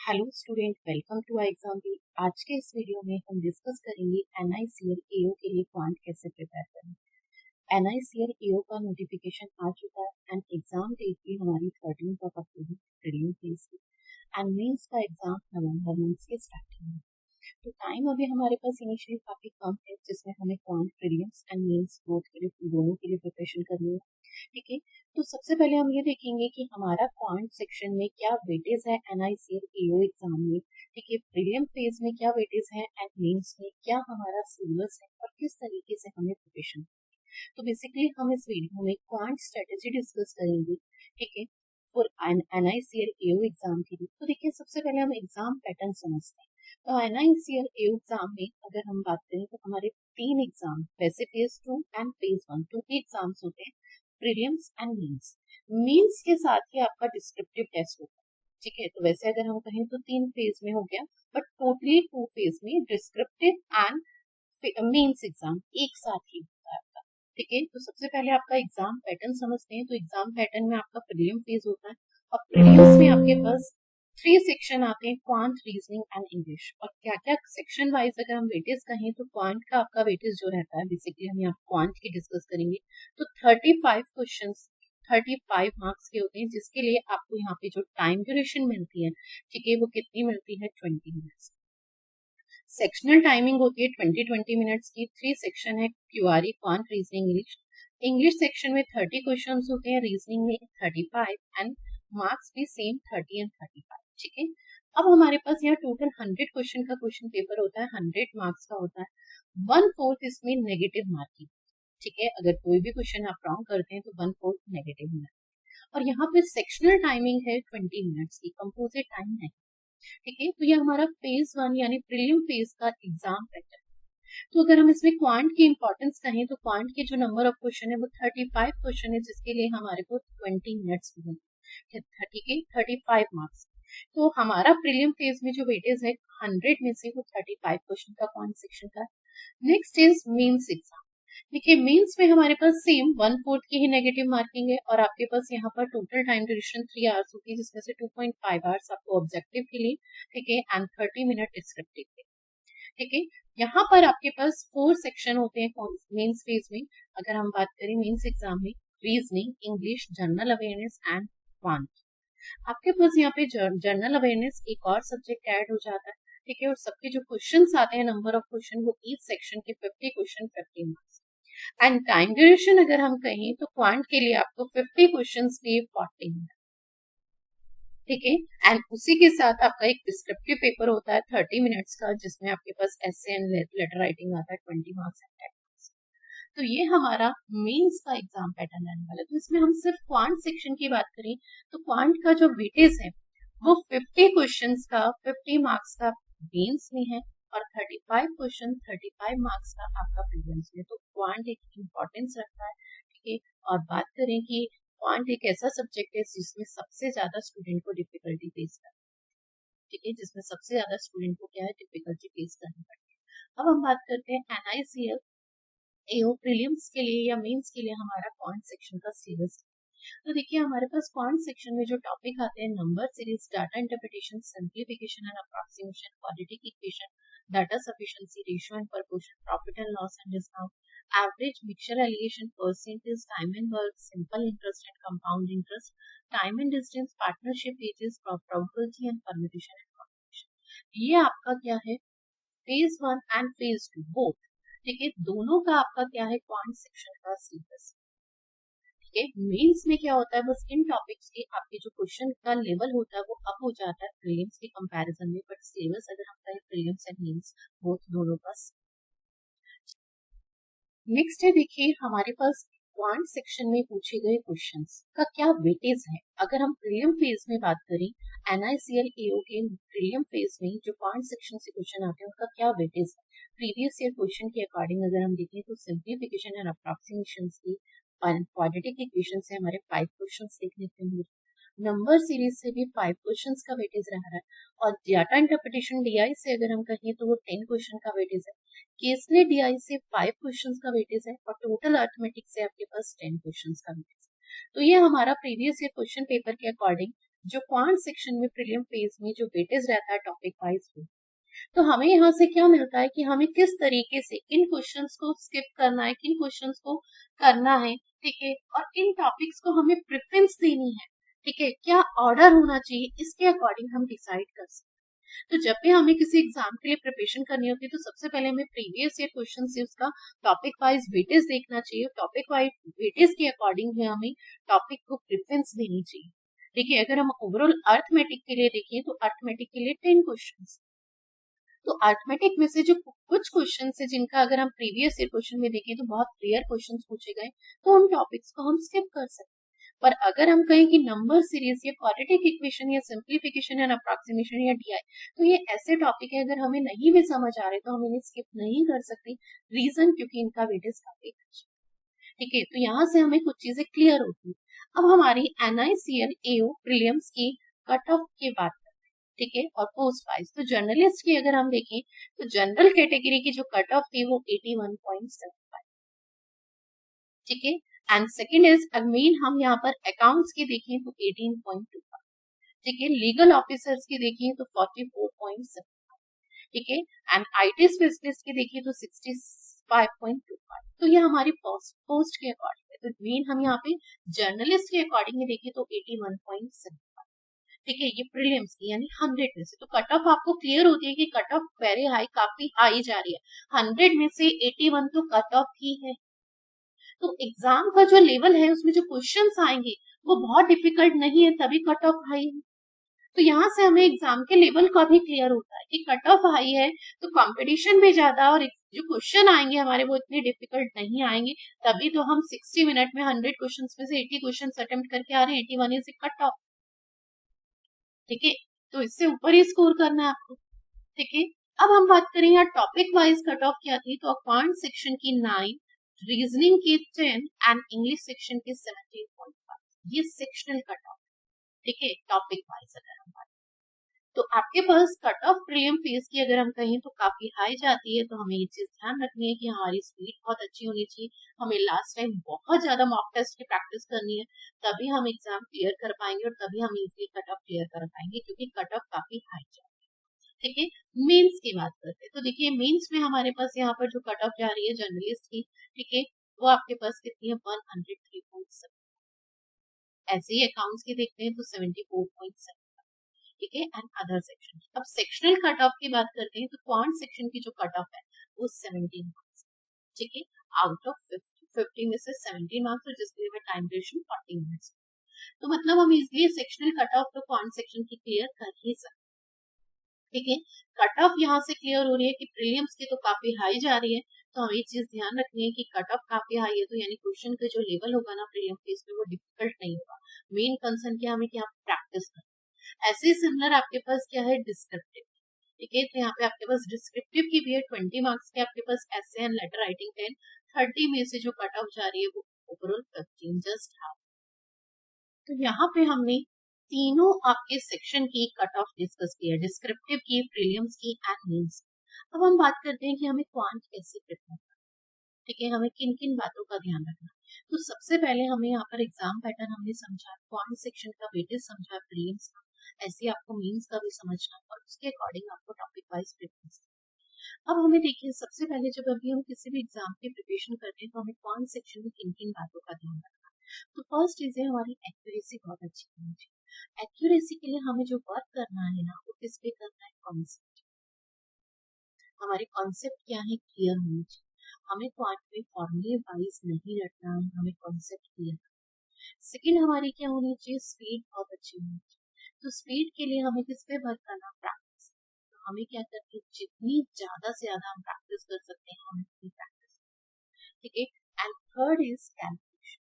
Hello student, welcome to exam भी। आज के इस वीडियो में हम डिस्कस करेंगे NICL AO के लिए क्वांट कैसे प्रिपेयर करें। NICL AO का नोटिफिकेशन आ चुका है एंड एग्जाम डेट भी हमारी 13 ऑफ अक्टूबर प्रीलिम फेज की एंड मेंस का एग्जाम नवंबर मंथ के स्टार्टिंग में। तो टाइम अभी हमारे पास इनिशियली काफी कम है, जिसमें हमें quant prelims and mains both के लिए दोनों के लिए प्रिपरेशन करनी है। ठीक है, तो सबसे पहले हम ये देखेंगे कि हमारा क्वांट सेक्शन में क्या वेटेज है NICL AO एग्जाम में। ठीक है, प्रीलिम फेज में क्या वेटेज है एंड मेंस में क्या हमारा सिलेबस है और किस तरीके से हमें प्रिपरेशन। तो बेसिकली हम इस वीडियो में क्वांट स्ट्रेटेजी डिस्कस करेंगे। ठीक है, फॉर NICL AO एग्जाम के लिए। तो देखिए, सबसे पहले हम एग्जाम पैटर्न समझते हैं। तो NICL AO एग्जाम में अगर हम बात करें तो हमारे तीन एग्जाम, वैसे फेज 2 एंड फेज 1 टू के एग्जाम्स होते हैं, प्रीलिम्स एंड मेंस। मेंस के साथ ही आपका डिस्क्रिप्टिव टेस्ट होता है। ठीक है, तो वैसे अगर हम कहें तो तीन फेज में हो गया, बट टोटली टू फेज में डिस्क्रिप्टिव एंड मेंस एग्जाम एक साथ ही होता है आपका। ठीक है, तो सबसे पहले आपका एग्जाम पैटर्न समझते हैं। तो एग्जाम पैटर्न में आपका प्रीलिम फेज होता है और प्रीलिम्स में आपके पास 3 सेक्शन आते हैं, क्वांट, रीजनिंग एंड इंग्लिश। और क्या क्या सेक्शन वाइज अगर हम वेटेज कहें तो क्वांट का आपका वेटेज जो रहता है, बेसिकली हम यहाँ क्वांट की डिस्कस करेंगे, तो 35 क्वेश्चन 35 मार्क्स के होते हैं, जिसके लिए आपको यहाँ पे जो टाइम ड्यूरेशन मिलती है, ठीक है, वो कितनी मिलती है, 20 मिनट्स। सेक्शनल टाइमिंग होती है 20-20 मिनट्स की। 3 सेक्शन है, QRE, quant, reasoning, English. English section में 30 क्वेश्चन होते हैं, रीजनिंग में 35 एंड मार्क्स भी सेम 30 एंड 35। ठीक है, अब हमारे पास यहाँ टोटल 100 क्वेश्चन का क्वेश्चन पेपर होता है, 100 मार्क्स का होता है। 1/4 इसमें नेगेटिव मार्किंग। ठीक है, अगर कोई भी क्वेश्चन आप रॉन्ग करते हैं तो 1/4 नेगेटिव मिला। और यहाँ पे सेक्शनल टाइमिंग है 20 मिनट्स की, कंपोजिट टाइम है। ठीक है, तो ये हमारा फेज 1 यानी प्रीलिम फेज का एग्जाम पैटर्न। तो अगर हम इसमें क्वांट की इंपॉर्टेंस कहें तो क्वांट के जो नंबर ऑफ क्वेश्चन है वो 35 क्वेश्चन है, जिसके लिए हमारे को 20 मिनट्स मिलेंगे। ठीक है, 35 मार्क्स। तो हमारा प्रीलिम फेज में जो वेटेज है 100 में से वो 35 क्वेश्चन का क्वांट सेक्शन का। Next is mains exam. देखिए, मेंस में हमारे पास सेम 1/4 की ही नेगेटिव मार्किंग है और आपके पास यहाँ पर टोटल टाइम ड्यूरेशन 3 आवर्स होती है, जिसमें से 2.5 आवर्स आपको ऑब्जेक्टिव के लिए, ठीक है, एंड 30 मिनट डिस्क्रिप्टिव के। ठीक है, यहाँ पर आपके पास 4 सेक्शन होते हैं मेंस फेज में। अगर हम बात करें मेंस एग्जाम में, reasoning, English, general awareness and quant. आपके पास यहाँ पे जनरल अवेयरनेस एक और सब्जेक्ट ऐड हो जाता है। ठीक है, और सबके जो क्वेश्चन आते हैं, नंबर ऑफ क्वेश्चन, वो ईच सेक्शन के 50 question 50 marks. And time duration अगर हम कहें तो क्वांट के लिए आपको 50 क्वेश्चन लिए 40 मिनट। ठीक है, एंड उसी के साथ आपका एक डिस्क्रिप्टिव पेपर होता है 30 मिनट्स का, जिसमें आपके पास एसे एंड लेटर राइटिंग आता है 20 मार्क्स एंड 10 मार्क्स। तो ये हमारा मेंस का एग्जाम पैटर्न रहने वाला है। तो इसमें हम सिर्फ क्वांट सेक्शन की बात करें तो क्वांट का जो वेटेज है वो 50 क्वेश्चंस का 50 मार्क्स का मेंस में है और 35 क्वेश्चन 35 मार्क्स का आपका प्रीलिम्स में। तो क्वांट एक इम्पोर्टेंस रखता है। ठीक है, और बात करें कि क्वांट एक ऐसा सब्जेक्ट है जिसमें सबसे ज्यादा स्टूडेंट को डिफिकल्टी फेस करना है। ठीक है, जिसमें सबसे ज्यादा स्टूडेंट को क्या है, डिफिकल्टी फेस करनी पड़ती है। अब हम बात करते हैं NICL AO प्रीलिम्स के लिए या मेंस के लिए हमारा क्वांट सेक्शन का सिलेबस। तो देखिए, हमारे पास क्वांट सेक्शन में जो टॉपिक आते हैं, number series, data interpretation, simplification and approximation, quadratic equation, data sufficiency, ratio and proportion, profit and loss and discount, average, mixture alligation, percentage, time and work, simple interest and compound interest, time and distance, partnership ages, probability and permutation and combination. ये आपका क्या है, phase 1 and phase 2 both. ठीक है, दोनों का आपका क्या है, क्वांट सेक्शन का सिलेबस। ठीक है, मेंस में क्या होता है, बस इन टॉपिक्स के आपके जो क्वेश्चन का लेवल होता है वो अप हो जाता है प्रीलिम्स के कंपैरिजन में, बट सिलेबस अगर हम कहें प्रीलिम्स एंड मेंस बोथ दोनों का। नेक्स्ट है, देखिए हमारे पास क्वांट सेक्शन में पूछे गए क्वेश्चंस का क्या वेटेज है। अगर हम प्रीलिम फेज में बात करें, NICL AO के प्रीलिम फेज में जो क्वांट सेक्शन से क्वेश्चन आते हैं उनका क्या वेटेज है। प्रीवियस ईयर क्वेश्चन के अकॉर्डिंग अगर हम देखें तो सिंप्लीफिकेशन एंड अप्रॉक्सीमेशन की क्वाड्रेटिक इक्वेशन से हमारे 5 क्वेश्चन देखने को मिले। नंबर सीरीज से भी 5 क्वेश्चंस का वेटेज रहा है और डाटा इंटरप्रिटेशन DI से अगर हम कहें तो वो 10 क्वेश्चन का वेटेज है। केसले DI से 5 क्वेश्चंस का वेटेज है और टोटल अर्थमेटिक से आपके पास 10 क्वेश्चंस का वेटेज है। तो ये हमारा प्रीवियस ईयर क्वेश्चन पेपर के अकॉर्डिंग जो क्वांट सेक्शन में प्रीलिम फेज में जो वेटेज रहता है टॉपिक वाइज, तो हमें यहाँ से क्या मिलता है कि हमें किस तरीके से इन क्वेश्चंस को स्किप करना है, किन क्वेश्चंस को करना है, ठीक है, और इन टॉपिक्स को हमें प्रेफरेंस देनी है, ठीक है, क्या ऑर्डर होना चाहिए, इसके अकॉर्डिंग हम डिसाइड कर सकते हैं। तो जब भी हमें किसी एग्जाम के लिए प्रिपरेशन करनी होती है तो सबसे पहले हमें प्रीवियस ईयर क्वेश्चन से उसका टॉपिक वाइज वेटेज देखना चाहिए, टॉपिक वाइज वेटेज के अकॉर्डिंग में हमें टॉपिक को प्रेफरेंस देनी चाहिए। देखिए, अगर हम ओवरऑल अर्थमेटिक के लिए देखें तो अर्थमेटिक के लिए 10 क्वेश्चन, तो अर्थमेटिक में से जो कुछ क्वेश्चन है जिनका अगर हम प्रीवियस ईयर क्वेश्चन में देखें तो बहुत रेयर क्वेश्चंस पूछे गए, तो उन टॉपिक्स को हम स्किप कर सकते हैं। पर अगर हम कहें कि नंबर सीरीज या क्वाड्रेटिक इक्वेशन या सिंप्लीफिकेशन या अप्रोक्सीमेशन या डीआई, तो ये ऐसे टॉपिक है अगर हमें नहीं भी समझ आ रहे तो हम इन्हें स्किप नहीं कर सकते। रीजन क्योंकि इनका वेटेज काफी अच्छा, ठीक है। तो यहाँ से हमें कुछ चीजें क्लियर होती है। अब हमारी NICL AO प्रीलिम्स की कट ऑफ की बात, ठीक है, और पोस्ट वाइज तो जर्नलिस्ट की अगर हम देखें तो जनरल कैटेगरी की जो कट ऑफ थी वो 81.75, ठीक है। एंड सेकंड इज मेन हम यहाँ पर अकाउंट्स की देखें तो 18.25, ठीक है। लीगल ऑफिसर्स की देखें तो 44.7, ठीक है। एंड IT स्पेशलिस्ट की देखें तो 65.25। तो ये हमारी पोस्ट के अकॉर्डिंग है। तो मेन हम यहाँ पे जर्नलिस्ट के अकॉर्डिंग देखें तो 81.7, ठीक है, ये प्रीलिम्स की यानी 100 में से। तो कट ऑफ आपको क्लियर होती है कि कट ऑफ वेरी हाई, काफी हाई जा रही है। 100 में से 81 तो कट ऑफ ही है। तो एग्जाम का जो लेवल है उसमें जो क्वेश्चंस आएंगे वो बहुत डिफिकल्ट नहीं है, तभी कट ऑफ हाई है। तो यहाँ से हमें एग्जाम के लेवल का भी क्लियर होता है कि कट ऑफ हाई है तो कंपटीशन भी ज्यादा, और जो क्वेश्चन आएंगे हमारे वो इतने डिफिकल्ट नहीं आएंगे। तभी तो हम 60 मिनट में 100 क्वेश्चंस में से 80 क्वेश्चंस अटेम्प्ट करके आ रहे हैं। 81 इज कट ऑफ, ठीक है। तो इससे ऊपर ही स्कोर करना है आपको, ठीक है। अब हम बात करें यहाँ टॉपिक वाइज कट ऑफ क्या थी, तो अकाउंट सेक्शन की 9, रीजनिंग की 10 एंड इंग्लिश सेक्शन की 17.5, ये सेक्शनल कट ऑफ, ठीक है, टॉपिक वाइज अगर हम बात, तो आपके पास कट ऑफ प्रीलिम फेज की अगर हम कहें तो काफी हाई जाती है। तो हमें ये चीज ध्यान रखनी है कि हमारी स्पीड बहुत अच्छी होनी चाहिए। हमें लास्ट टाइम बहुत ज्यादा मॉक टेस्ट की प्रैक्टिस करनी है, तभी हम एग्जाम क्लियर कर पाएंगे और तभी हम इजिली कट ऑफ क्लियर कर पाएंगे, क्योंकि कट ऑफ काफी हाई जाती है, ठीक है। मेंस की बात करते हैं तो देखिए मेंस में हमारे पास यहाँ पर जो कट ऑफ जा रही है जर्नलिस्ट की, ठीक है, वो आपके पास कितनी है 103.7। ऐसे ही अकाउंट्स की देखते हैं तो 74.7, ठीक है, एंड अदर सेक्शन। अब सेक्शनल कट ऑफ की बात करते हैं तो क्वांट सेक्शन की जो कट ऑफ है वो 17 मार्क्स, ठीक है, आउट ऑफ 50 में से 17 मार्क्स, और जिसके लिए टाइम ड्यूरेशन 40 मिनट्स। तो मतलब हम इजिली सेक्शनल कट ऑफ तो क्वांट सेक्शन की क्लियर कर ही सकते, ठीक है। कट ऑफ यहाँ से क्लियर हो रही है कि प्रीलिम्स की तो काफी हाई जा रही है। तो हमें ये चीज ध्यान रखनी है कि कट ऑफ काफी हाई है तो यानी क्वेश्चन का जो लेवल होगा ना प्रीलिम फेज में वो डिफिकल्ट नहीं होगा। मेन कंसर्न क्या हमें क्या प्रैक्टिस करना। ऐसे ही सिमिलर आपके पास क्या है डिस्क्रिप्टिव, ठीक है। तो यहाँ पे आपके पास डिस्क्रिप्टिव की भी है 20 मार्क्स के, आपके पास एसे एंड लेटर राइटिंग 10, 30 में से जो कट ऑफ जा रही है वो ओवरऑल 15, जस्ट हाफ। तो यहाँ पे हमने तीनों आपके सेक्शन की कट ऑफ डिस्कस किया, डिस्क्रिप्टिव की, प्रीलिम्स की एंड मेंस। अब हम बात करते हैं कि हमें क्वांट कैसे प्रिपेयर करना, ठीक है, हमें किन किन बातों का ध्यान रखना। तो सबसे पहले हमें यहाँ पर एग्जाम पैटर्न हमने समझा, क्वांट सेक्शन का वेटेज समझा, प्रीलिम्स का, ऐसे ही आपको मेंस का भी समझना और उसके अकॉर्डिंग आपको टॉपिक वाइज प्रिपरेशन। अब हमें देखिए सबसे पहले जब अभी हम किसी भी एग्जाम की प्रिपरेशन करते हैं तो हमें क्वांट सेक्शन में किन किन बातों का ध्यान रखना। तो फर्स्ट चीज है हमारी एक्यूरेसी बहुत अच्छी होनी चाहिए। एक्यूरेसी के लिए हमें जो वर्क करना है ना वो किस पे करना है, कॉन्सेप्ट। हमारे कॉन्सेप्ट क्या है, क्लियर होनी चाहिए। हमें क्वांट में फॉर्मूले वाइज नहीं रटना है, हमें कॉन्सेप्ट क्लियर। सेकेंड हमारी क्या होनी चाहिए, स्पीड बहुत अच्छी होनी चाहिए। तो स्पीड के लिए हमें किस पे वर्क करना, प्रैक्टिस। तो हमें क्या करना है, जितनी ज्यादा से ज्यादा हम प्रैक्टिस कर सकते हैं हम उतनी प्रैक्टिस, ठीक है। And third is calculation.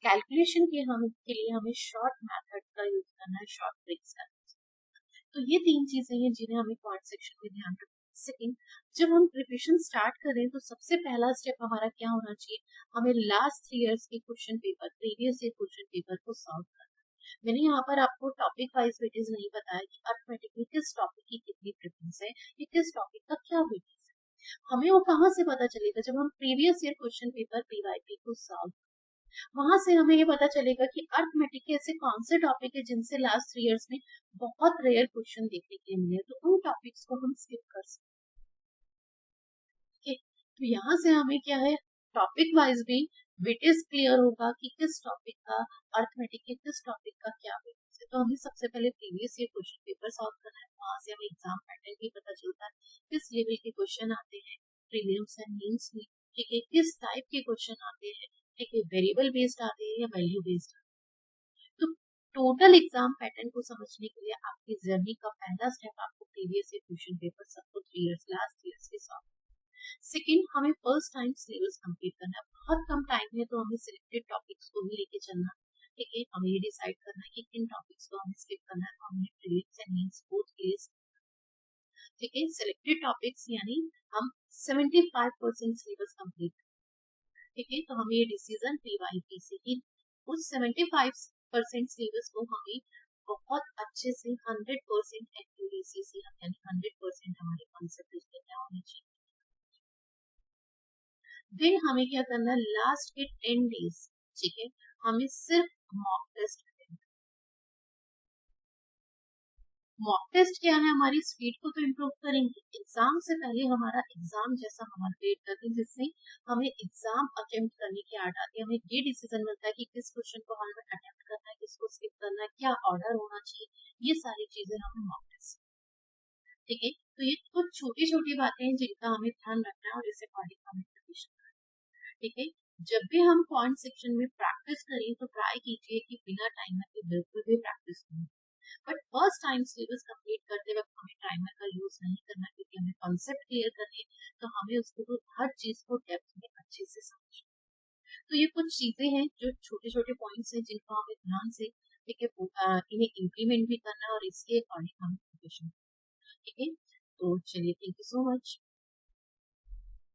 Calculation के लिए हमें शॉर्ट मेथड का यूज करना है, शॉर्ट ट्रिक्स का। तो ये तीन चीजें हैं जिन्हें हमें क्वांट सेक्शन में ध्यान रखना है। सेकंड, जब हम प्रिपरेशन स्टार्ट करें तो सबसे पहला स्टेप हमारा क्या होना चाहिए, हमें लास्ट 3 इयर्स के question paper, previous year question paper को सॉल्व करना है। मैंने यहाँ पर आपको टॉपिक वाइज वेटेज नहीं बताया कि अर्थमेटिक में किस टॉपिक की कितनी प्रेफरेंस है या किस टॉपिक का क्या वेटेज है। हमें वो कहाँ से पता चलेगा, जब हम previous year question paper PYP को सॉल्व, वहां से हमें ये पता चलेगा कि अर्थमेटिक के ऐसे कौन से टॉपिक है जिनसे लास्ट 3 इयर्स में बहुत रेयर क्वेश्चन देखने के लिए मिले, तो उन टॉपिक्स को हम स्किप कर सकते हैं। तो यहाँ से हमें क्या है, टॉपिक वाइज भी वेटेज क्लियर होगा कि किस टॉपिक का, अर्थमेटिक के किस टॉपिक का क्या वेटेज है। तो हमें सबसे पहले previous year question paper solve करना है, वहां से हमें एग्जाम पैटर्न भी पता चलता है, किस लेवल के क्वेश्चन आते हैं प्रीलिम्स एंड मेंस में, ठीक है, किस टाइप के क्वेश्चन आते हैं, ठीक है, वेरिएबल बेस्ड आते हैं या वैल्यू बेस्ड। तो टोटल एग्जाम पैटर्न को समझने के लिए आपकी जर्नी का पहला स्टेप आपको प्रीवियस ईयर क्वेश्चन पेपर सबको 3 इयर्स लास्ट ईयर्स के सॉल्व। सेकेंड, हमें फर्स्ट टाइम सिलेबस कंप्लीट करना है, बहुत कम टाइम है तो हमें सिलेक्टेड टॉपिक्स को ही लेके चलना, ठीक है, हमें ये डिसाइड करना है कि किन टॉपिक्स को हमें स्किप करना है, तो हमें प्रीलिम्स एंड मेंस बोथ के लिए, ठीक है, सिलेक्टेड टॉपिक्स यानी हम 75% सिलेबस कंप्लीट, ठीक है, तो हमें ये डिसीजन पीवाईपी से ही उस 75% सिलेबस को हमें बहुत अच्छे से 100% एक्यूरेसी से, यानी 100% हमारे कॉन्सेप्ट उसमें क्या होने चाहिए। फिर हमें क्या करना है, लास्ट के 10 डेज, ठीक है, हमें सिर्फ मॉक टेस्ट, मॉक टेस्ट क्या है, हमारी स्पीड को तो इम्प्रूव करेंगे, एग्जाम से पहले हमारा एग्जाम जैसा हमारा वेट करते हैं, जिससे हमें एग्जाम अटेम्प्ट करने की आदत आती है, हमें ये डिसीजन मिलता है कि किस क्वेश्चन को हमें अटेम्प्ट करना है, किसको स्किप करना है, क्या ऑर्डर होना चाहिए, ये सारी चीजें हमें मॉक टेस्ट, ठीक है। तो ये कुछ छोटी छोटी बातें हैं जिनका हमें ध्यान रखना है और इसे अकॉर्डिंग हमें प्रिपरेशन करना है, ठीक है। जब भी हम पॉइंट सेक्शन में प्रैक्टिस करें तो ट्राई कीजिए कि बिना टाइमर के बिल्कुल भी प्रैक्टिस करें, but first time syllabus complete करते वक्त हमें टाइमर का यूज नहीं करना, क्योंकि हमें कॉन्सेप्ट क्लियर करने, तो हमें उसको तो हर चीज को डेप्थ में अच्छे से समझना। तो ये कुछ चीजें हैं जो छोटे छोटे पॉइंट्स हैं जिनको हमें ध्यान से, ठीक है, इन्हें इम्प्लीमेंट भी करना है और इसके अकॉर्डिंग हमें प्रिपरेशन, ठीक है। तो चलिए, थैंक यू सो मच।